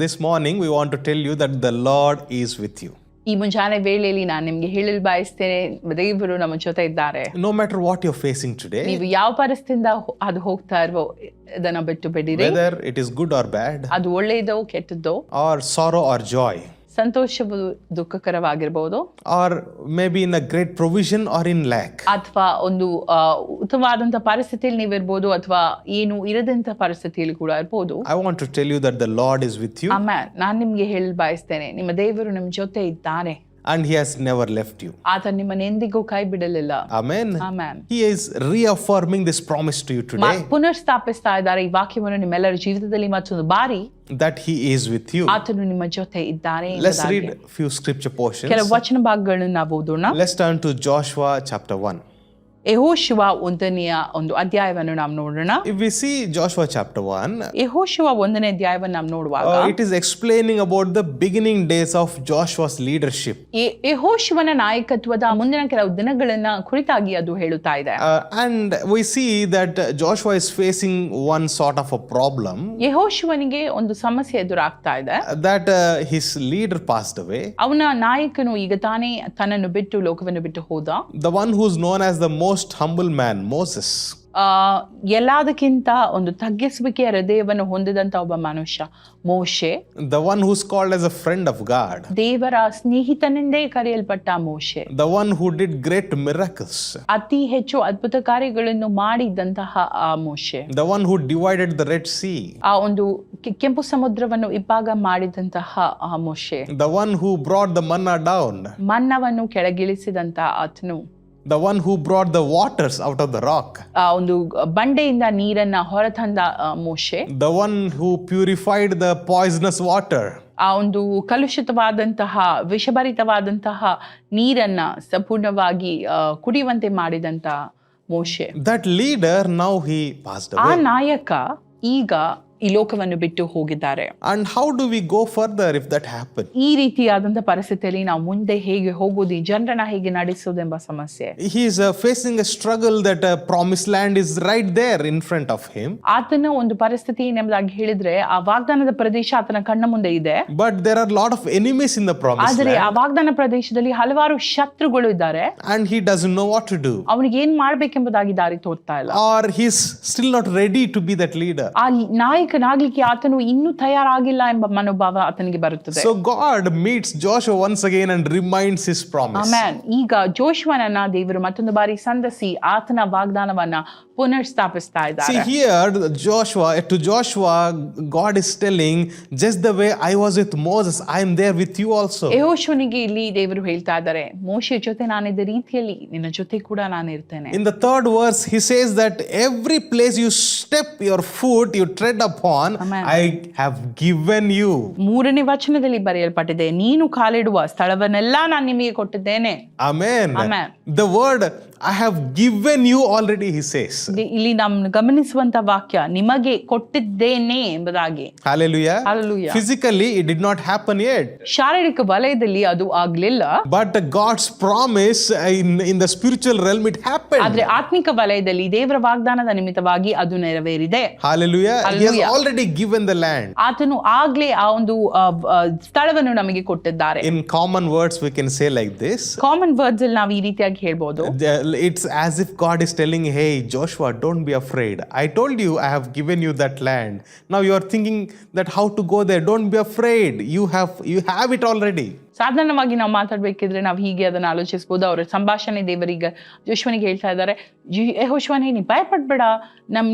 this morning we want to tell you that the Lord is with you. ಈ ಮುಂಜಾನೆ ವೇಳೆಯಲ್ಲಿ ನಾನು ನಿಮ್ಗೆ ಹೇಳಲು ಬಯಸ್ತೇನೆ, ದೇವರು ನಮ್ಮ ಜೊತೆ ಇದ್ದಾರೆ. No matter what you're facing today, ನೀವು ಯಾವ ಪರಿಸ್ಥಿತಿಯಿಂದ ಅದು ಹೋಗ್ತಾ ಇರೋ ಅದನ್ನ ಬಿಟ್ಟು ಬಿಡಿರಿ. whether it is good or bad, ಅದು ಒಳ್ಳೆಯದೋ ಕೆಟ್ಟದ್ದೋ, or sorrow or joy, ಸಂತೋಷವು ದುಃಖಕರವಾಗಿರ್ಬೋದು, or maybe in a great provision or in lack, ಅಥವಾ ಒಂದು ಉತ್ತಮವಾದಂತ ಪರಿಸ್ಥಿತಿಯಲ್ಲಿ ನೀವಿರ್ಬೋದು, ಅಥವಾ ಏನು ಇರದಂತ ಪರಿಸ್ಥಿತಿಯಲ್ಲಿ ಕೂಡ ಇರ್ಬೋದು. I want to tell you that the Lord is with you. Amen. ನಾನು ನಿಮ್ಗೆ ಹೇಳಲು ಬಯಸ್ತೇನೆ, ನಿಮ್ಮ ದೇವರು ನಿಮ್ಮ ಜೊತೆ ಇದ್ದಾನೆ. And he has never left you. ಆತ ನಿಮ್ಮನ್ನು ಎಂದಿಗೂ ಕೈ ಬಿಡಲಿಲ್ಲ. Amen. Amen. He is reaffirming this promise to you today. ಪುನರ್ಸ್ಥಾಪಿಸ್ತಾ ಇದ್ದಾರೆ ಈ ವಾಕ್ಯವನ್ನು ನಿಮ್ಮೆಲ್ಲರ ಜೀವಿತದಲ್ಲಿ ಮತ್ತೊಂದು ಬಾರಿ, that he is with you. ಆತನು ನಿಮ್ಮ ಜೊತೆ ಇದ್ದಾನೆ. Let's read few scripture portions. ಕೆಲವು ವಚನ ಭಾಗಗಳನ್ನು ನಾವು ಓದೋಣ. Let's turn to Joshua chapter 1. ಯೆಹೋಶುವ 1ನೇ ಒಂದು ಅಧ್ಯಾಯವನ್ನು ನಾವು ನೋಡೋಣ. If we see Joshua chapter 1, ಯೆಹೋಶುವ 1ನೇ ಅಧ್ಯಾಯವನ್ನು ನಾವು ನೋಡುವಾಗ it is explaining about the beginning days of Joshua's leadership. ಯೆಹೋಶುವನ ನಾಯಕತ್ವದ ಮುಂದಿನ ಕೆಲವು ದಿನಗಳನ್ನ ಕುರಿತಾಗಿ ಅದು ಹೇಳುತ್ತಾ ಇದೆ. And we see that Joshua is facing one sort of a problem. ಯೆಹೋಶುವನಿಗೆ ಒಂದು ಸಮಸ್ಯೆ ಎದುರಾಗ್ತಾ ಇದೆ. That his leader passed away. ಅವನ ನಾಯಕನು ಈಗ ತಾನೇ ತನ್ನನ್ನು ಬಿಟ್ಟು ಲೋಕವನ್ನು ಬಿಟ್ಟು ಹೋದ. The one who is known as the most humble man, Moses. ಎಲ್ಲದಕ್ಕಿಂತ ಒಂದು ತಗ್ಗಿಸುವಿಕೆಯ ಹೃದಯವನ್ನು ಹೊಂದಿದಂತ ಒಬ್ಬ ಮನುಷ್ಯ ಮೋಶೆ. The one who's called as a friend of God. ದೇವರ ಸ್ನೇಹಿತನೆಂದೇ ಕರೆಯಲ್ಪಟ್ಟ ಮೋಶೆ. The one who did great miracles. ಅತಿ ಹೆಚ್ಚು ಅದ್ಭುತ ಕಾರ್ಯಗಳನ್ನು ಮಾಡಿದಂತಹ ಆ ಮೋಶೆ. The one who divided the Red Sea. ಆ ಒಂದು ಕೆಂಪು ಸಮುದ್ರವನ್ನು ಇಬ್ಬಾಗ ಮಾಡಿದಂತಹ ಆ ಮೋಶೆ. The one who brought the manna down. ಮನ್ನವನ್ನು ಕೆಳಗಿಳಿಸಿದಂತ ಆತನು. The one who brought the waters out of the rock. ಆ ಒಂದು ಬಂಡೆಯಿಂದ ನೀರನ್ನ ಹೊರತಂದ ಮೋಶೆ. The one who purified the poisonous water. ಆ ಒಂದು ಕಲುಷಿತವಾದಂತಹ ವಿಷಭರಿತವಾದಂತಹ ನೀರನ್ನ ಸಂಪೂರ್ಣವಾಗಿ ಕುಡಿಯುವಂತೆ ಮಾಡಿದಂತ ಮೋಶೆ. That leader, now he passed away. ಆ ನಾಯಕ ಈಗ ಈ ಲೋಕವನ್ನು ಬಿಟ್ಟು ಹೋಗಿದ್ದಾರೆ. And how do we go further if that happens? ಈ ರೀತಿಯಾದಂತ ಪರಿಸ್ಥಿತಿಯಲ್ಲಿ ನಾವು ಮುಂದೆ ಹೇಗೆ ಹೋಗೋದು, ಜನರನ್ನ ಹೇಗೆ ನಡೆಸೋದೆಂಬ ಸಮಸ್ಯೆ. He is facing a struggle that a promised land is right there in front of him. ಆತನ ಒಂದು ಪರಿಸ್ಥಿತಿ ಎಂಬುದಾಗಿ ಹೇಳಿದ್ರೆ ಆ ವಾಗ್ದಾನದ ಪ್ರದೇಶ ಆತನ ಕಣ್ಣ ಮುಂದೆ ಇದೆ. But there are a lot of enemies in the promised ಆದರೆ land. ಆ ವಾಗ್ದಾನ ಪ್ರದೇಶದಲ್ಲಿ ಹಲವಾರು ಶತ್ರುಗಳು ಇದ್ದಾರೆ. And he doesn't know what to do. ಅವನಿಗೆ ಏನ್ ಮಾಡ್ಬೇಕೆಂಬುದಾಗಿ ದಾರಿ ತೋರ್ತಾ ಇಲ್ಲ. Or he's still not ready to be that leader. ಆ ನಾಯಕನಾಗ್ಲಿಕ್ಕೆ ಆತನು ಇನ್ನೂ ತಯಾರಾಗಿಲ್ಲ ಎಂಬ ಮನೋಭಾವ ಆತನಿಗೆ ಬರುತ್ತದೆ. So God meets Joshua once again and reminds his promise. Amen. ಈಗ ಜೋಶುವನನ್ನ ದೇವರು ಮತ್ತೊಂದು ಬಾರಿ ಸಂಧಿಸಿ ಆತನ ವಾಗ್ದಾನವನ್ನ ಪುನರ್ಸ್ಥಾಪಿಸ್ತಾ ಇದ್ದಾರೆ. See here, to Joshua, God is telling, just the way I was with Moses, I am there with you also. ಯೆಹೋಶುವನಿಗೆ ಇಲ್ಲಿ ದೇವರು ಹೇಳ್ತಾ ಇದ್ದಾರೆ, ಮೋಶೆ ಜೊತೆ ನಾನಿದ್ದ ರೀತಿಯಲ್ಲಿ ನಿನ್ನ ಜೊತೆ ಕೂಡ ನಾನು ಇರ್ತೇನೆ. In the 3rd verse, he says that every place you step your foot, you tread upon, Amen. I have given you. 3ನೇ ವಚನದಲ್ಲಿ ಬರೆಯಲ್ಪಟ್ಟಿದೆ, ನೀನು ಕಾಲಿಡುವ ಸ್ಥಳವನ್ನೆಲ್ಲ ನಾನು ನಿಮಗೆ ಕೊಟ್ಟಿದ್ದೇನೆ. Amen. Amen. The word I have given you already, he says. ಇಲ್ಲಿ ನಾವು ಗಮನಿಸುವಂತ ವಾಕ್ಯ ನಿಮಗೆ ಕೊಟ್ಟಿದ್ದೇನೆ ಎಂಬುದಾಗಿ. Hallelujah. Hallelujah. Physically it did not happen yet. ಶಾರೀರಿಕ ವಲಯದಲ್ಲಿ ಅದು ಆಗ್ಲಿಲ್ಲ. But God's promise in the spiritual realm, it happened. ಆದ್ರೆ ಆತ್ಮಿಕ ವಲಯದಲ್ಲಿ ದೇವರ ವಾಗ್ದಾನದ ನಿಮಿತ್ತವಾಗಿ ಅದು ನೆರವೇರಿದೆ. Hallelujah. Hallelujah. He has already given the land. ಆತನು ಆಗ್ಲೇ ಆ ಒಂದು ಸ್ಥಳವನ್ನು ನಮಗೆ ಕೊಟ್ಟಿದ್ದಾರೆ. In common words we can say like this. Common words ಅಲ್ಲಿ ನಾವು ಈ ರೀತಿಯಾಗಿ ಹೇಳ್ಬೋದು. It's as if God is telling, hey Joshua, don't be afraid. I told you I have given you that land. Now you are thinking that how to go there. Don't be afraid. You have it already. ಸಾಧಾರಣವಾಗಿ ನಾವು ಮಾತಾಡ್ಬೇಕಿದ್ರೆ ನಾವು ಹೀಗೆ ಅದನ್ನ ಆಲೋಚಿಸಬಹುದು. ಅವರ ಸಂಭಾಷಣೆ ದೇವರಿಗೆ ಜೋಶುವನಿಗೆ ಹೇಳ್ತಾ ಇದ್ದಾರೆ, ಯೆಹೋಶುವನೇ ನೀ ಭಯಪಡ್ಬೇಡ,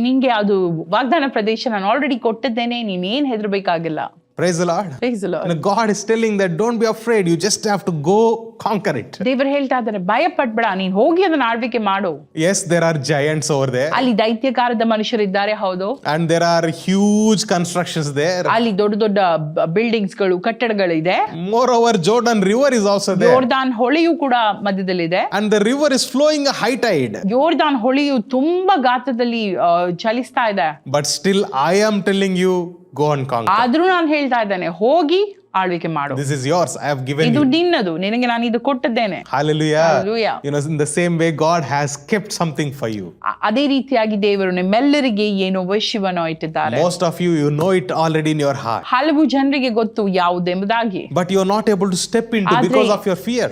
ನಿಂಗೆ ಅದು ವಾಗ್ದಾನ ಪ್ರದೇಶ ನಾನು ಆಲ್ರೆಡಿ ಕೊಟ್ಟಿದ್ದೇನೆ, ನೀನ್ ಏನ್ ಹೆದರ್ಬೇಕಾಗಿಲ್ಲ. Praise the Lord. Praise the Lord. And God is telling that don't be afraid. You just have to go conquer it. ದೇವರು ಹೇಳ್ತಾ ಇದ್ದಾರೆ, ಭಯ ಪಡ್ಬೇಡ, ನೀನ್ ಹೋಗಿ ಅದನ್ನ ಆಳ್ವಿಕೆ ಮಾಡು. Yes, there are giants over there. ಅಲ್ಲಿ ದೈತ್ಯಕಾರದ ಮನುಷ್ಯರಿದ್ದಾರೆ, ಹೌದು. And there are huge constructions there. ಅಲ್ಲಿ ದೊಡ್ಡ ದೊಡ್ಡ ಬಿಲ್ಡಿಂಗ್ಸ್ ಗಳು, ಕಟ್ಟಡಗಳಿದೆ. Moreover, Jordan River is also there. ಯೋರ್ದಾನ್ ಹೊಳೆಯೂ ಕೂಡ ಮಧ್ಯದಲ್ಲಿದೆ. And the river is flowing a high tide. ಯೋರ್ದಾನ್ ಹೊಳೆಯು ತುಂಬಾ ಗಾತ್ರದಲ್ಲಿ ಚಲಿಸ್ತಾ ಇದೆ. But still I am telling you, go and conquer. ಆದ್ರೂ ನಾನು ಹೇಳ್ತಾ ಇದ್ದೇನೆ, ಹೋಗಿ ಆಳ್ವಿಕೆ ಮಾಡು. This is yours. I have given ಇದು you. ನಿನ್ನದು, ನಿನಗೆ ನಾನು ಇದು ಕೊಟ್ಟಿದ್ದೇನೆ. Hallelujah. Hallelujah. You know, in the same way, God has kept something for you. ಅದೇ ರೀತಿಯಾಗಿ ದೇವರು ನಿಮ್ಮೆಲ್ಲರಿಗೆ ಏನೋ ವಶ್ಯವನ್ನು ಇಟ್ಟಿದ್ದಾರೆ. Most of you, you know it already in your heart. ಹಲವು ಜನರಿಗೆ ಗೊತ್ತು ಯಾವುದೆಂಬುದಾಗಿ. But you are not able to step into because of your fear.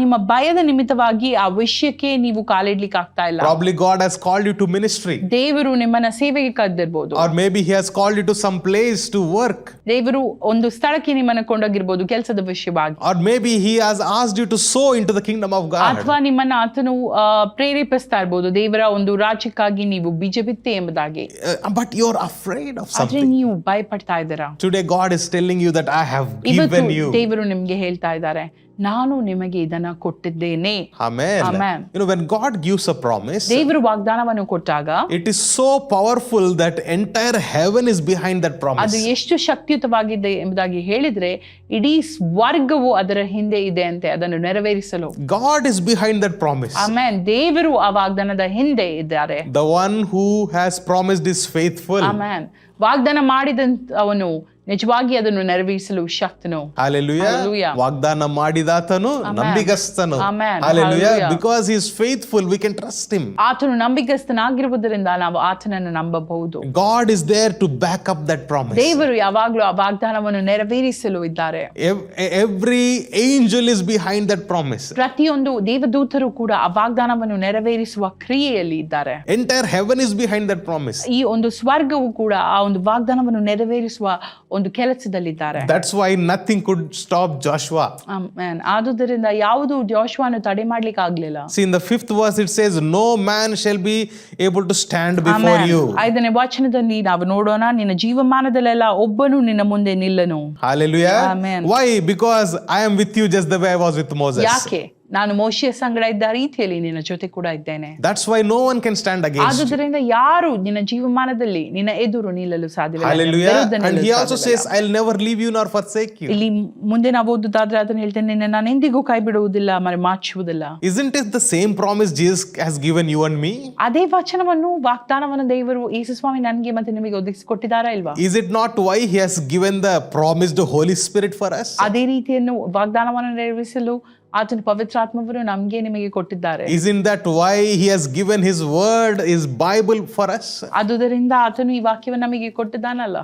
ನಿಮ್ಮ ಭಯದ ನಿಮಿತ್ತವಾಗಿ ಆ ವಿಷಯಕ್ಕೆ ನೀವು ಕಾಲಿಡ್ಲಿಕ್ಕೆ ಆಗ್ತಾ ಇಲ್ಲ. Probably God has called you to ministry. ದೇವರು ನಿಮ್ಮನ್ನ ಸೇವೆಗೆ ಕರೆದಿರಬಹುದು. Or maybe He has called you to some place to work. ದೇವರು ಒಂದು ಸ್ಥಳಕ್ಕೆ ನಿಮ್ಮನ್ನ ಕೊಂಡೋಗಿರ್ಬೋದು ಕೆಲಸದ ವಿಷಯವಾಗಿ. Or maybe He has asked you to sow into the kingdom of God. ಅಥವಾ ನಿಮ್ಮನ್ನ ಆತನು ಪ್ರೇರೇಪಿಸ್ತಾ ಇರ್ಬೋದು ದೇವರ ಒಂದು ರಾಜ್ಯಕ್ಕಾಗಿ ನೀವು ಬೀಜ ಬಿತ್ತೆ ಎಂಬುದಾಗಿ. But you are afraid of ಆದ್ರೆ something. ನೀವು ಭಯಪಡ್ತಾ ಇದ್ದೀರಾ. Today God is telling you that I have ಇವತ್ತು given you. ದೇವರು ನಿಮ್ಗೆ ಹೇಳ್ತಾ ಇದ್ದಾರೆ, ನಾನು ನಿಮಗೆ ಇದನ್ನ ಕೊಟ್ಟಿದ್ದೇನೆ. Amen. Amen. You know, when God gives a promise, ದೇವರು ವಾಗ್ದಾನವನ್ನು ಕೊಟ್ಟಾಗ it is so powerful that entire heaven is behind that ಅದು promise. ಎಷ್ಟು ಶಕ್ತಿಯುತವಾಗಿದೆ ಎಂಬುದಾಗಿ ಹೇಳಿದ್ರೆ ಇಡೀ ಸ್ವರ್ಗವು ಅದರ ಹಿಂದೆ ಇದೆ ಅಂತೆ ಅದನ್ನು ನೆರವೇರಿಸಲು. God is behind that promise. Amen. ದೇವರು ಆ ವಾಗ್ದಾನದ ಹಿಂದೆ ಇದ್ದಾರೆ. The one who has promised is faithful. Amen. ವಾಗ್ದಾನ ಮಾಡಿದಂತವನು ನಿಜವಾಗಿ ಅದನ್ನು ನೆರವೇರಿಸಲು ಶಕ್ತನು. Hallelujah. Hallelujah. ವಾಗ್ದಾನ ಮಾಡಿದಾತನು ನಂಬಿಗಸ್ತನು. Amen. Hallelujah. Hallelujah. Because he is faithful, we can trust him. ಆತನು ನಂಬಿಗಸ್ತನಾಗಿರುವುದರಿಂದ ನಾವು ಆತನನ್ನು ನಂಬಬಹುದು. God is there to back up that promise. ದೇವರು ಯಾವಾಗಲೂ ಆ ವಾಗ್ದಾನವನ್ನು ನೆರವೇರಿಸಲು ಇದ್ದಾರೆ. Every angel is behind that promise. ಪ್ರತಿಯೊಂದು ದೇವದೂತರು ಕೂಡ ಆ ವಾಗ್ದಾನವನ್ನು ನೆರವೇರಿಸುವ ಕ್ರಿಯೆಯಲ್ಲಿ ಇದ್ದಾರೆ. Entire heaven is behind that promise. ಈ ಒಂದು ಸ್ವರ್ಗವು ಕೂಡ ಆ ಒಂದು ವಾಗ್ದಾನವನ್ನು ನೆರವೇರಿಸುವ ಒಂದು ಕೆಲಸದಲ್ಲಿದ್ದಾರೆ. That's why nothing could stop Joshua. Amen. ಆದುದರಿಂದ ಯಾವುದು ಜೋಶುವನು ತಡೆ ಮಾಡ್ಲಿಕ್ಕೆ ಆಗ್ಲಿಲ್ಲ. See, in the 5th verse it says, no man shall be able to stand before you. 5ನೇ ವಚನದಲ್ಲಿ ನಾವು ನೋಡೋಣ, ನಿನ್ನ ಜೀವಮಾನದಲ್ಲೆಲ್ಲ ಒಬ್ಬನು ನಿನ್ನ ಮುಂದೆ ನಿಲ್ಲನು. Hallelujah. Amen. Why? Because I am with you just the way I was with Moses. ಯಾಕೆ? ನಾನು ಮೋಶೆಯ ಸಂಗಡ ಇದ್ದ ರೀತಿಯಲ್ಲಿ ನಿನ್ನ ಜೊತೆ ಕೂಡ ಇದ್ದೇನೆ. That's why no one can stand against you. ಆದುದರಿಂದ ಯಾರು ನಿನ್ನ ಜೀವಮಾನದಲ್ಲಿ ನಿನ್ನ ಎದುರು ನಿಲ್ಲಲು ಸಾಧ್ಯವಿಲ್ಲ. Hallelujah. And he also says, I'll never leave you nor forsake you. ಇಲ್ಲಿ ಮುಂದೆ ನಾವು ಓದುದಾದ್ರೆ ಅದನ್ನ ಹೇಳ್ತೇನೆ, ನಿನ್ನ ನಾನು ಎಂದಿಗೂ ಕೈ ಬಿಡುವುದಿಲ್ಲ ಮತ್ತೆ ಮಾಚುವುದಿಲ್ಲ. Isn't it the same promise Jesus has given you and me? ಅದೇ ವಚನವನ್ನು ವಾಗ್ದಾನವನ್ನು ದೇವರು ಯೇಸು ಸ್ವಾಮಿ ನನಗೆ ಮತ್ತೆ ನಿಮಗೆ ಒದಗಿಸಿಕೊಟ್ಟಿದ್ದಾರಾ ಇಲ್ವಾ? Is it not why he has given the promised Holy Spirit for us? ಅದೇ ರೀತಿಯನ್ನು ವಾಗ್ದಾನವನ್ನು ನೆರವೇರಿಸಲು ಆತನ ಪವಿತ್ರಾತ್ಮವನ್ನು ನಮಗೆ ನಿಮಗೆ ಕೊಟ್ಟಿದ್ದಾರೆ. Isn't that why he has given his word, his Bible for us? ಆದುದರಿಂದ ಆತನು ಈ ವಾಕ್ಯವನ್ನು ನಮಗೆ ಕೊಟ್ಟಿದ್ದಾನಲ್ಲ.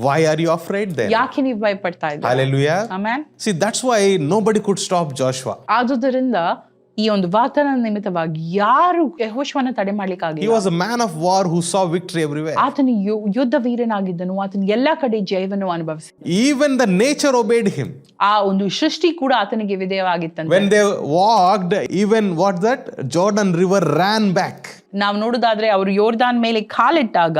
Why are you afraid then? ಯಾಕೆ ನೀವು ಭಯಪಡ್ತಾ ಇದ್ದೀರಾ? Hallelujah. Amen. See, that's why nobody could stop Joshua. ಆದುದರಿಂದ ಈ ಒಂದು ವಾಗ್ದಾನದ ನಿಮಿತ್ತವಾಗಿ ಯಾರು ಯೆಹೋಶುವನ ತಡೆ ಮಾಡ್ಲಿಕ್ಕೆ He ಆಗಿಲ್ಲ. was a man of war who saw victory everywhere. ಆತನು ಯುದ್ಧ ವೀರನಾಗಿದ್ದನು, ಆತನ ಎಲ್ಲಾ ಕಡೆ ಜಯವನ್ನು ಅನುಭವಿಸಿ. Even the nature obeyed him. ಆ ಒಂದು ಸೃಷ್ಟಿ ಕೂಡ ಆತನಿಗೆ ವಿಧೇಯವಾಗಿತ್ತಂತೆ. When they walked, even what that Jordan river ran back. ನಾವು ನೋಡುದಾದ್ರೆ ಅವರು ಯೋರ್ದಾನ್ ಮೇಲೆ ಕಾಲಿಟ್ಟಾಗ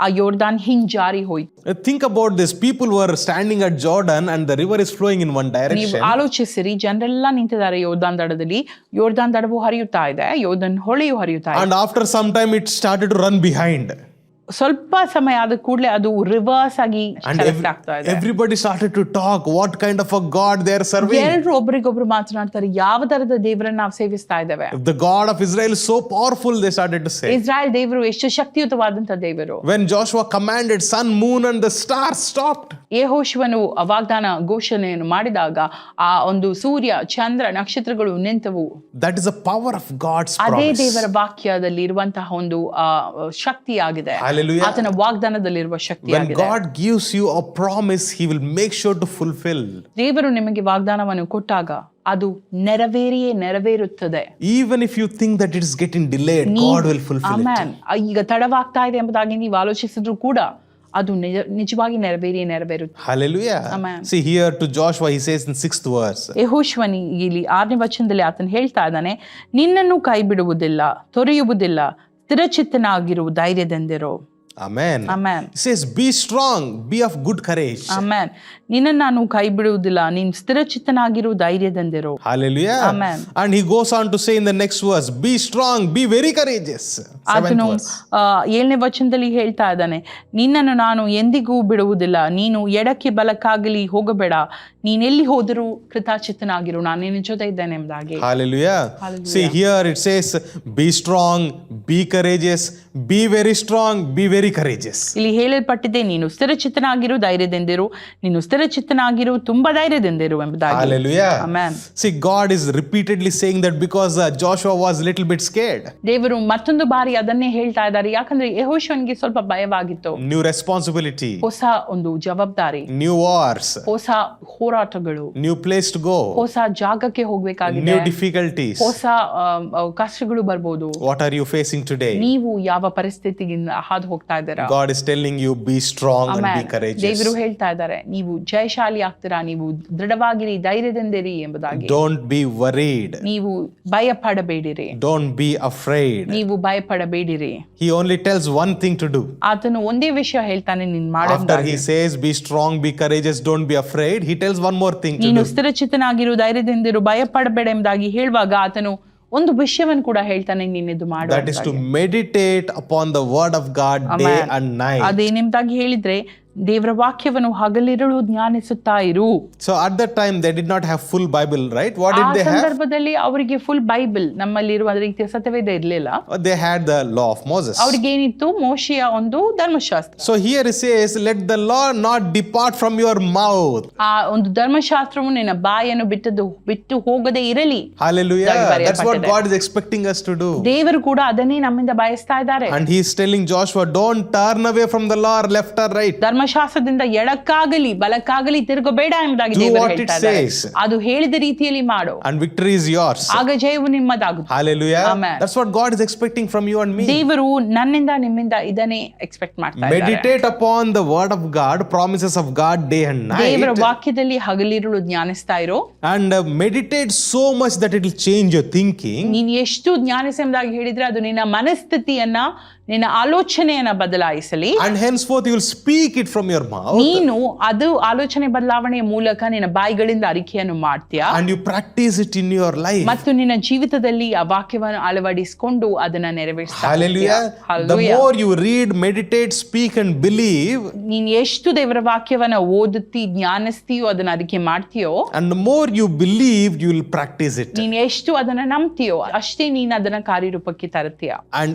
ಆ ಯೋರ್ದಾನ್ ಹಿಂಜಾರಿ ಹೋಯ್ತು. Think about this. People were standing at Jordan and the river is flowing in one ನೀವು direction. ಆಲೋಚಿಸಿರಿ, ಜನರೆಲ್ಲ ನಿಂತಿದ್ದಾರೆ ಯೋರ್ದಾನ್ ದಡದಲ್ಲಿ. ಯೋರ್ದಾನ್ ದಡವು ಹರಿಯುತ್ತಾ ಇದೆ, ಯೋರ್ದಾನ್ ಹೊಳೆಯು ಹರಿಯುತ್ತಾ ಇದೆ. And after some time it started to run behind. ಸ್ವಲ್ಪ ಸಮಯ ಆದ ಕೂಡಲೇ ಅದು ರಿವರ್ಸ್ ಆಗಿ And ಕರೆಕ್ಟ್ ಆಗ್ತಾ ಇದೆ. everybody started to talk what kind of a God they are serving. ಎಲ್ಲರೂ ಒಬ್ರಿಗೊಬ್ರು ಮಾತನಾಡ್ತಾರೆ, ಯಾವ ತರದ ದೇವರನ್ನ ನಾವು ಸೇವಿಸ್ತಾ ಇದ್ದೇವೆ. If the God of Israel is so powerful, they started to say. Israel ದೇವರು ಎಷ್ಟು ಶಕ್ತಿಯುತವಾದಂತ ದೇವರು. When Joshua commanded, sun, moon and the stars stopped. ಯೆಹೋಶುವನು ವಾಗ್ದಾನ ಘೋಷಣೆಯನ್ನು ಮಾಡಿದಾಗ ಆ ಒಂದು ಸೂರ್ಯ, ಚಂದ್ರ, ನಕ್ಷತ್ರಗಳು ನಿಂತವು. That is the power of God's ಅದೇ promise. ದೇವರ ವಾಕ್ಯದಲ್ಲಿ ಇರುವಂತಹ ಒಂದು ಶಕ್ತಿಯಾಗಿದೆ. Hallelujah. ಆತನ ವಾಗ್ದಾನದಲ್ಲಿರುವ When ಶಕ್ತಿಯಾಗಿದೆ. God gives you a promise, he will make sure to fulfill. ದೇವರು ನಿಮಗೆ ವಾಗ್ದಾನವನ್ನು ಕೊಟ್ಟಾಗ ಅದು ನೆರವೇರಿಯೇ ನೆರವೇರುತ್ತದೆ. Even if you think that it is getting delayed, God will fulfill it. Amen. ಈಗ ತಡವಾಗ್ತಾ ಇದೆ ಎಂಬುದಾಗಿ ನೀವು ಆಲೋಚಿಸಿದ್ರು ಕೂಡ ಅದು ನಿಜವಾಗಿ ನೆರವೇರಿಯೇ ನೆರವೇರುತ್ತದೆ. Hallelujah. Amen. See here to Joshua, he says in 6th verse. ಯೆಹೋಶುವನಿ ಇಲ್ಲಿ 6ನೇ ವಚನದಲ್ಲಿ ಆತನು ಹೇಳ್ತಾ ಇದ್ದಾನೆ, ನಿನ್ನನ್ನು ಕೈ ಬಿಡುವುದಿಲ್ಲ, ತೊರೆಯುವುದಿಲ್ಲ, ಸ್ಥಿರಚಿತ್ತನಾಗಿರು, ಧೈರ್ಯದಿಂದಿರು. Amen. Amen. He says, be strong, be of good courage. Amen. ನಿನ್ನನ್ನು ನಾನು ಕೈ ಬಿಡುವುದಿಲ್ಲ, ನೀನು ಸ್ಥಿರಚಿತ್ತನಾಗಿರು, ಧೈರ್ಯದಿಂದಿರು. Hallelujah. Amen. And he goes on to say in the next verse, be strong, be very courageous. ಆತನು 7ನೇ ವಚನದಲ್ಲಿ ಹೇಳ್ತಾ ಇದ್ದಾನೆ, ನಿನ್ನನ್ನು ನಾನು ಎಂದಿಗೂ ಬಿಡುವುದಿಲ್ಲ, ನೀನು ಎಡಕ್ಕೆ ಬಲಕ್ಕಾಗಲಿ ಹೋಗಬೇಡ, ನೀನೆಲ್ಲಿ ಹೋದರೂ ಕೃತಾಚಿತ್ತನಾಗಿರು, ನಾನು ನಿನ್ನ ಜೊತೆ ಇದ್ದೇನೆ ಎಂಬುದಾಗಿ. Hallelujah. Hallelujah. See here it says, be strong, be courageous, be very strong, be very courageous. ಇಲ್ಲಿ ಹೇಳಲ್ಪಟ್ಟಿದೆ, ನೀನು ಸ್ಥಿರಚಿತ್ತನಾಗಿರು, ಧೈರ್ಯದಿಂದಿರು, ನೀನು ಸ್ಥಿರಚಿತ್ತನಾಗಿರು, ತುಂಬಾ ಧೈರ್ಯದಿಂದಿರು ಎಂಬುದಾಗಿ. Hallelujah. Amen. See, God is repeatedly saying that because Joshua was a little bit scared. ದೇವರು ಮತ್ತೊಂದು ಬಾರಿ ಅದನ್ನೇ ಹೇಳ್ತಾ ಇದ್ದಾರೆ, ಯಾಕಂದ್ರೆ ಯೆಹೋಶುವನಿಗೆ ಸ್ವಲ್ಪ ಭಯವಾಗಿತ್ತು. New responsibility, ಹೊಸ ಒಂದು ಜವಾಬ್ದಾರಿ, new wars, ಹೊಸ ಹೋರಾಟಗಳು, new place to go, ಹೊಸ ಜಾಗಕ್ಕೆ ಹೋಗ್ಬೇಕಾಗಿದೆ, new difficulties. ಹೊಸ ಕಷ್ಟಗಳು ಬರ್ಬೋದು. What are you facing today? ನೀವು ಯಾವ ಪರಿಸ್ಥಿತಿಗಿಂದ ಹಾದು ಹೋಗ್ತಾ ಇದ್ದೀರಾ? God is telling you, be strong and be courageous. ದೇವರು ಹೇಳ್ತಾ ಇದ್ದಾರೆ, ನೀವು ಜಯಶಾಲಿ ಆಗ್ತೀರಾ, ನೀವು ದೃಢವಾಗಿರಿ, ಧೈರ್ಯದಿಂದಿರಿ ಎಂಬುದಾಗಿ. Don't be worried. ನೀವು ಭಯ ಪಡಬೇಡಿರಿ. Don't be afraid. ನೀವು ಭಯ ಪಡಬೇಡಿರಿ. He only tells one thing to do. ಆತನು ಒಂದೇ ವಿಷಯ ಹೇಳ್ತಾನೆ, ನೀನ್ After he says, be strong, be courageous, don't be afraid, he tells one more thing to ನೀನು do. ಸ್ಥಿರಚಿತ್ತನಾಗಿರು, ಧೈರ್ಯದಿಂದಿರು, ಭಯ ಪಡಬೇಡ ಎಂಬುದಾಗಿ ಹೇಳುವಾಗ ಆತನು ಒಂದು ವಿಷಯವನ್ನು ಕೂಡ ಹೇಳ್ತಾನೆ, ನೀನಿದು ಮಾಡು. That is to meditate upon the word of God day and night. ಅದೇನೆಂಬುದಾಗಿ ಹೇಳಿದ್ರೆ, ದೇವರ ವಾಕ್ಯವನ್ನು ಹಗಲಿರುಳು ಧ್ಯಾನಿಸುತ್ತಾ ಇರು. So at that time they did not have full Bible, right? What did ಆ they have? ಸಂದರ್ಭದಲ್ಲಿ ಅವರಿಗೆ ಫುಲ್ ಬೈಬಲ್, ನಮ್ಮಲ್ಲಿರುವ ರೀತಿಯ ಸತ್ಯವೇದ ಇರಲಿಲ್ಲ. They had the law of Moses. ಅವ್ರಿಗೆ ಏನಿತ್ತು? ಮೋಶೆಯ ಒಂದು ಧರ್ಮಶಾಸ್ತ್ರ. So here it says, let the law not depart from your mouth. ಆ ಒಂದು ಧರ್ಮಶಾಸ್ತ್ರವು ನಿನ್ನ ಬಾಯನ್ನು ಬಿಟ್ಟು ಹೋಗದೆ ಇರಲಿ. Hallelujah. That's what God is expecting us to do. ದೇವರು ಕೂಡ ಅದನ್ನೇ ನಮ್ಮಿಂದ ಬಯಸ್ತಾ ಇದ್ದಾರೆ. And he is telling Joshua, don't turn away from the law left or right. ಧರ್ಮಶಾಸ್ತ್ರದಿಂದ ಎಡಕ್ಕಾಗಲಿ ಬಲಕ್ಕಾಗಲಿ ತಿರುಗಬೇಡ ಎಂಬುದಾಗಿ ದೇವರು ಹೇಳ್ತಾ ಇದ್ದಾರೆ. ಅದು ಹೇಳಿದ ರೀತಿಯಲ್ಲಿ ಮಾಡು, and victory is yours. ಆಗ ಜಯವು ನಿಮ್ಮದಾಗುತ್ತದೆ. Hallelujah. Amen. That's what God is expecting from you and me. ದೇವರು ನನ್ನಿಂದ ನಿಮ್ಮಿಂದ ಇದನ್ನೇ ಎಕ್ಸ್ಪೆಕ್ಟ್ ಮಾಡ್ತಾ ಇದ್ದಾರೆ. Meditate upon the word of God, promises of God day and night. ದೇವರ ವಾಕ್ಯದಲ್ಲಿ ಹಗಲಿರುಳು ಧ್ಯಾನಿಸ್ತಾ ಇರೋ, and meditate so much that it will change your thinking. ನೀನು ಎಷ್ಟು ಧ್ಯಾನಿಸಿ ಎಂಬುದಾಗಿ ಹೇಳಿದ್ರೆ ಅದು ನಿನ್ನ ಮನಸ್ಥಿತಿಯನ್ನ, ನಿನ್ನ ಆಲೋಚನೆಯನ್ನ ಬದಲಾಯಿಸಲಿ. And henceforth you will speak it from your mouth. ನೀನು ಅದು ಆಲೋಚನೆ ಬದಲಾವಣೆಯ ಮೂಲಕ ನಿನ್ನ ಬಾಯಿಗಳಿಂದ ಅರಿಕೆಯನ್ನು ಮಾಡ್ತೀಯಾ, and you practice it in your life. ಮತ್ತು ನಿನ್ನ ಜೀವಿತದಲ್ಲಿ ಆ ವಾಕ್ಯವನ್ನು ಅಳವಡಿಸಿಕೊಂಡು ಅದನ್ನ ನೆರವೇರಿಸ್ತಾ. Hallelujah. The more you read, meditate, speak and believe, ನೀನು ಎಷ್ಟು ದೇವರ ವಾಕ್ಯವನ್ನ ಓದುತ್ತಿ ಜ್ಞಾನಿಸ್ತೀಯೋ, ಅದನ್ನ ಅರಿಕೆ ಮಾಡ್ತೀಯೋ, and the more you believe, you will practice it. ನೀನು ಎಷ್ಟು ಅದನ್ನ ನಂಬ್ತೀಯೋ ಅಷ್ಟೇ ನೀನು ಅದನ್ನ ಕಾರ್ಯರೂಪಕ್ಕೆ ತರುತ್ತೀಯ. and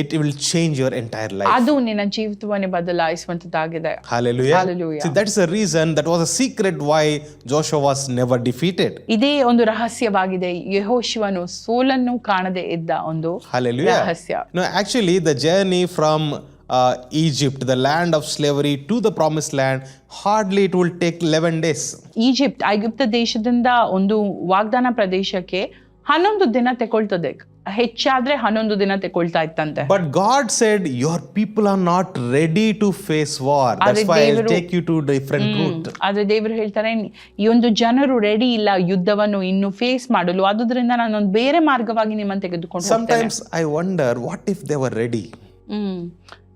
it will change your entire life. ಅದು ನಿನ್ನ ಜೀವಿತವನ್ನೇ ಬದಲಾಯಿಸುವಂತದ್ದಾಗಿದೆ. Hallelujah. Hallelujah. See, that is the reason, that was a secret why Joshua was never defeated. ಇದೇ ಒಂದು ರಹಸ್ಯವಾಗಿದೆ, ಯೆಹೋಶುವನು ಸೋಲನ್ನು ಕಾಣದೆ ಇದ್ದ ಒಂದು Hallelujah. ರಹಸ್ಯ. No, actually the journey from Egypt, the land of slavery, to the promised land, hardly it will take 11 days. Egypt, ಐಗುಪ್ತ ದೇಶದಿಂದ ಒಂದು ವಾಗ್ದಾನ ಪ್ರದೇಶಕ್ಕೆ 11 ದಿನ ತಗೊಳ್ತದೆ, ಹೆಚ್ಚಾದ್ರೆ 11 ದಿನ ತಗೊಳ್ತಾ ಇತ್ತಂತೆ. But God said, your people are not ready to face war. That's why I'll take you to different route. ಆದ್ರೆ ದೇವರು ಹೇಳ್ತಾರೆ, ಈ ಒಂದು ಜನರು ರೆಡಿ ಇಲ್ಲ ಯುದ್ಧವನ್ನು ಇನ್ನು ಫೇಸ್ ಮಾಡಲು, ಆದುದರಿಂದ ನಾನೊಂದು ಬೇರೆ ಮಾರ್ಗವಾಗಿ ನಿಮ್ಮನ್ನು ತೆಗೆದುಕೊಂಡು ಹೋಗ್ತೇನೆ. Sometimes I wonder, what if they were ready?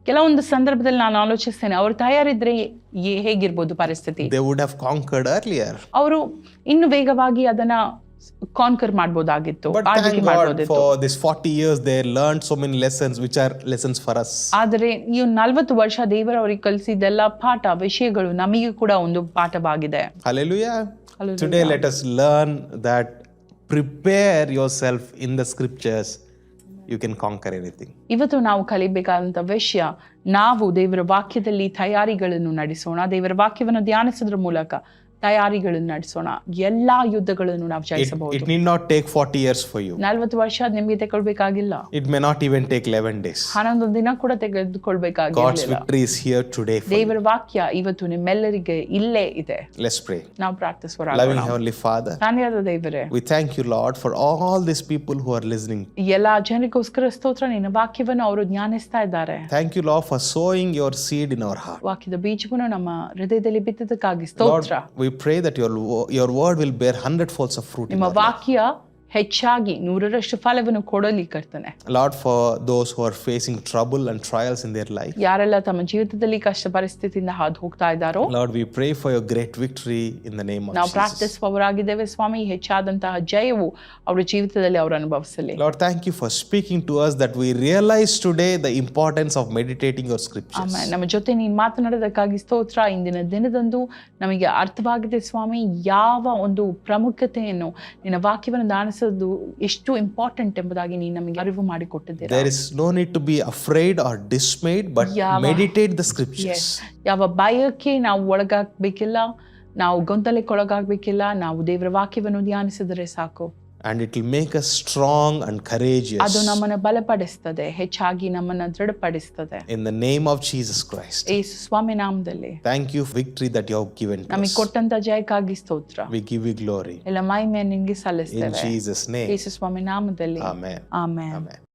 ಕೆಲವೊಂದು ಸಂದರ್ಭದಲ್ಲಿ ನಾನು ಆಲೋಚಿಸ್ತೇನೆ, ಅವರು ತಯಾರಿದ್ರೆ ಹೇಗಿರ್ಬೋದು ಪರಿಸ್ಥಿತಿ. They would have conquered earlier. ಅವರು ಇನ್ನು ವೇಗವಾಗಿ ಅದನ್ನ ಕಾನ್ಕರ್ ಮಾಡಬಹುದಾಗಿತ್ತು, ಆಳ್ವಿಕೆ ಮಾಡಬಹುದಿತ್ತು. For this 40 years they learned so many lessons which are lessons for us. ಆದರೆ ಈ 40 ವರ್ಷ ದೇವರು ಅವರಿಗೆ ಕಲಿಸಿದೆಲ್ಲ ಪಾಠ ವಿಷಯಗಳು ನಮಗೆ ಕೂಡ ಒಂದು ಪಾಠವಾಗಿದೆ. Hallelujah. Today let us learn that prepare yourself in the scriptures, you can conquer anything. ಇವತ್ತು ನಾವು ಕಲಿಬೇಕಾದಂತ ವಿಷಯ, ನಾವು ದೇವರ ವಾಕ್ಯದಲ್ಲಿ ತಯಾರಿಗಳನ್ನು ನಡೆಸೋಣ. ದೇವರ ವಾಕ್ಯವನ್ನು ಧ್ಯಾನಿಸೋದ್ರ ಮೂಲಕ ತಯಾರಿಗಳನ್ನು ನಡೆಸೋಣ, ಎಲ್ಲಾ ಯುದ್ಧಗಳನ್ನು ನಾವು ಜಯಿಸಬಹುದು. It need not take 40 years for you. 40 ವರ್ಷ ನಿಮಗೆ ತೆಗೆದುಕೊಳ್ಳಬೇಕಾಗಿಲ್ಲ. It may not even take 11 days. 11 ದಿನ ಕೂಡ ತೆಗೆದುಕೊಳ್ಳಬೇಕಾಗಿಲ್ಲ. God's victory is here today for you. ದೇವರ ವಾಕ್ಯ ಇವತ್ತು ನಿಮ್ಮೆಲ್ಲರಿಗೆ ಇಲ್ಲೇ ಇದೆ. Let's pray. ನಾವು ಪ್ರಾರ್ಥಿಸೋಣ. Loving Heavenly Father, ಧನ್ಯವಾದ ದೇವರೇ, we thank you Lord for all these people who are listening. ಎಲ್ಲಾ ಜನರಿಗೋಸ್ಕರ ಸ್ತೋತ್ರ, ನಿನ್ನ ವಾಕ್ಯವನ್ನು ಅವರು ಜ್ಞಾನಿಸ್ತಾ ಇದ್ದಾರೆ. Thank you Lord for sowing your seed in our heart. ವಾಕ್ಯದ ಬೀಜವನ್ನು ನಮ್ಮ ಹೃದಯದಲ್ಲಿ ಬಿತ್ತದಕ್ಕಾಗಿ ಸ್ತೋತ್ರ. We pray that your word will bear 100 folds of fruit. ನಿಮ್ಮ ವಾಕ್ಯ ಹೆಚ್ಚಾಗಿ 100ರಷ್ಟು ಫಲವನ್ನು ಕೊಡಲಿ ಕರ್ತನೆ. Lord, for those who are facing trouble and trials in their life, ಯಾರೆಲ್ಲ ತಮ್ಮ ಜೀವಿತದಲ್ಲಿ ಕಷ್ಟ ಪರಿಸ್ಥಿತಿಯಿಂದ ಹಾದು ಹೋಗ್ತಾ ಇದ್ದಾರೋ Lord, we pray for your great victory in the name of ನಾವು Jesus. ಪ್ರಾರ್ಥಿಸುವವರಾಗಿದ್ದೇವೆ ಸ್ವಾಮಿ, ಹೆಚ್ಚಾದಂತಹ ಜಯವು ಅವರ ಜೀವಿತದಲ್ಲಿ ಅವರು ಅನುಭವಿಸಲಿ. Lord, thank you for speaking to us that we realize today the importance of meditating your scriptures. ಆಮೇಲೆ ನಮ್ಮ ಜೊತೆ ನೀನು ಮಾತನಾಡೋದಕ್ಕಾಗಿ ಸ್ತೋತ್ರ. ಇಂದಿನ ದಿನದಂದು ನಮಗೆ ಅರ್ಥವಾಗಿದೆ ಸ್ವಾಮಿ, ಯಾವ ಒಂದು ಪ್ರಾಮುಖ್ಯತೆಯನ್ನು ನಿನ್ನ ವಾಕ್ಯವನ್ನು ದಾನಿಸೋದು ಎಷ್ಟು ಇಂಪಾರ್ಟೆಂಟ್ ಎಂಬುದಾಗಿ ನೀನು ನಮಗೆ ಅರಿವು ಮಾಡಿಕೊಟ್ಟಿದ್ದೀರಾ. There is no need to be afraid or dismayed, but meditate the scriptures. ಯಾವ ಭಯಕ್ಕೆ ನಾವು ಒಳಗಾಗಬೇಕಿಲ್ಲ, ನಾವು ಗೊಂದಲಕ್ಕೆ ಒಳಗಾಗಬೇಕಿಲ್ಲ. ನಾವು ದೇವರ ವಾಕ್ಯವನ್ನು ಧ್ಯಾನಿಸಿದರೆ ಸಾಕು. And it will make us strong and courageous. ಅದು ನಮ್ಮನ್ನು ಬಲಪಡಿಸ್ತದೆ, ಹೆಚ್ಚಾಗಿ ನಮ್ಮನ್ನು ದೃಢಪಡಿಸ್ತದೆ. In the name of Jesus Christ. ಯೇಸು ಸ್ವಾಮಿ ನಾಮದಲ್ಲಿ Thank you for victory that you have given to ನಮಗೆ us. ಕೊಟ್ಟಂತ ಜಯಕ್ಕಾಗಿ ಸ್ತೋತ್ರ. We give you glory. ಎಲ್ಲ ಮಹಿಮೆ ನಿನಗೆ In ಸಲ್ಲಿಸ್ತೇವೆ Jesus' name. ಯೇಸು ಸ್ವಾಮಿ ನಾಮದಲ್ಲಿ. Amen. ಆಮೆನ್. Amen.